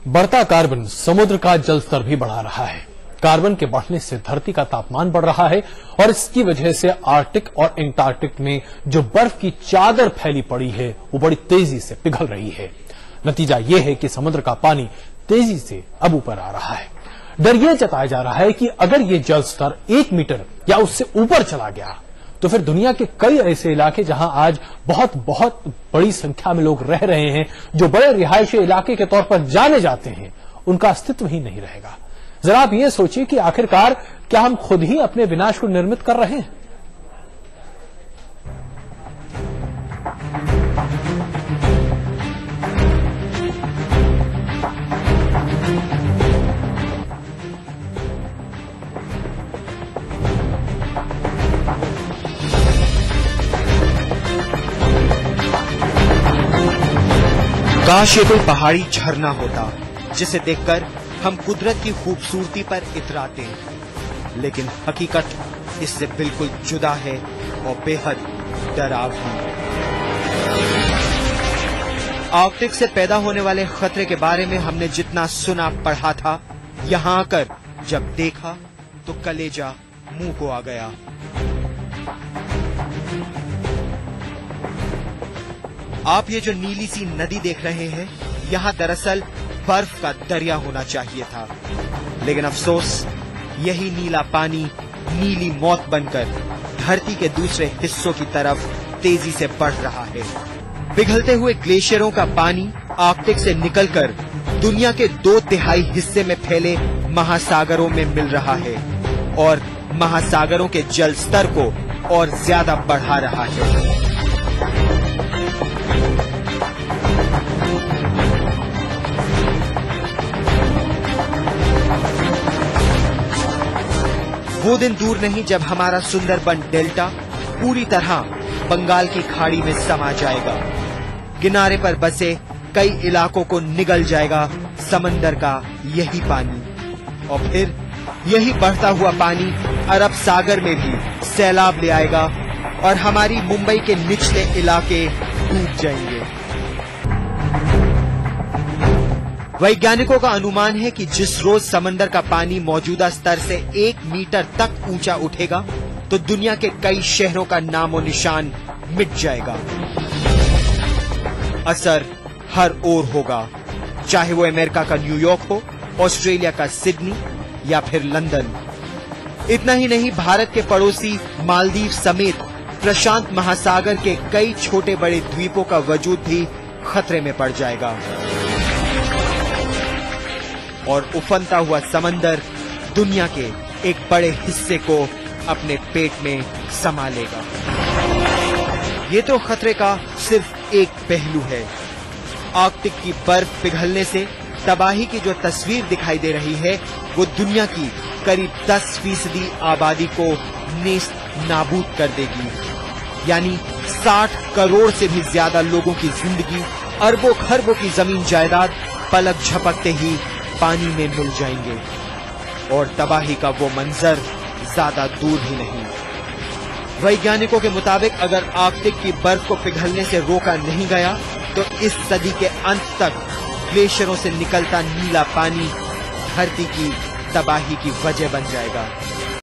बढ़ता कार्बन समुद्र का जल स्तर भी बढ़ा रहा है। कार्बन के बढ़ने से धरती का तापमान बढ़ रहा है और इसकी वजह से आर्कटिक और एंटार्कटिक में जो बर्फ की चादर फैली पड़ी है वो बड़ी तेजी से पिघल रही है। नतीजा ये है कि समुद्र का पानी तेजी से अब ऊपर आ रहा है। डर यह जताया जा रहा है कि अगर ये जल स्तर 1 मीटर या उससे ऊपर चला गया तो फिर दुनिया के कई ऐसे इलाके जहां आज बहुत बड़ी संख्या में लोग रह रहे हैं, जो बड़े रिहायशी इलाके के तौर पर जाने जाते हैं, उनका अस्तित्व ही नहीं रहेगा। जरा आप ये सोचिए कि आखिरकार क्या हम खुद ही अपने विनाश को निर्मित कर रहे हैं? काश ये कोई पहाड़ी झरना होता जिसे देखकर हम कुदरत की खूबसूरती पर इतराते, लेकिन हकीकत इससे बिल्कुल जुदा है और बेहद डरावनी। आर्कटिक से पैदा होने वाले खतरे के बारे में हमने जितना सुना पढ़ा था, यहाँ आकर जब देखा तो कलेजा मुंह को आ गया। आप ये जो नीली सी नदी देख रहे हैं, यहाँ दरअसल बर्फ का दरिया होना चाहिए था, लेकिन अफसोस यही नीला पानी नीली मौत बनकर धरती के दूसरे हिस्सों की तरफ तेजी से बढ़ रहा है। पिघलते हुए ग्लेशियरों का पानी आर्कटिक से निकलकर दुनिया के 2/3 हिस्से में फैले महासागरों में मिल रहा है और महासागरों के जल स्तर को और ज्यादा बढ़ा रहा है। वो दिन दूर नहीं जब हमारा सुंदरबन डेल्टा पूरी तरह बंगाल की खाड़ी में समा जाएगा। किनारे पर बसे कई इलाकों को निगल जाएगा समंदर का यही पानी, और फिर यही बढ़ता हुआ पानी अरब सागर में भी सैलाब ले आएगा और हमारी मुंबई के निचले इलाके डूब जाएंगे। वैज्ञानिकों का अनुमान है कि जिस रोज समंदर का पानी मौजूदा स्तर से 1 मीटर तक ऊंचा उठेगा तो दुनिया के कई शहरों का नामो निशान मिट जाएगा। असर हर ओर होगा, चाहे वो अमेरिका का न्यूयॉर्क हो, ऑस्ट्रेलिया का सिडनी या फिर लंदन। इतना ही नहीं, भारत के पड़ोसी मालदीव समेत प्रशांत महासागर के कई छोटे बड़े द्वीपों का वजूद भी खतरे में पड़ जाएगा और उफनता हुआ समंदर दुनिया के एक बड़े हिस्से को अपने पेट में समा लेगा। ये तो खतरे का सिर्फ एक पहलू है। आर्कटिक की बर्फ पिघलने से तबाही की जो तस्वीर दिखाई दे रही है, वो दुनिया की करीब 10% आबादी को नेस्त नाबूद कर देगी। यानी 60 करोड़ से भी ज्यादा लोगों की जिंदगी, अरबों खरबों की जमीन जायदाद पलक झपकते ही पानी में मिल जाएंगे, और तबाही का वो मंजर ज्यादा दूर भी नहीं। वैज्ञानिकों के मुताबिक अगर आर्कटिक की बर्फ को पिघलने से रोका नहीं गया तो इस सदी के अंत तक ग्लेशियरों से निकलता नीला पानी धरती की तबाही की वजह बन जाएगा।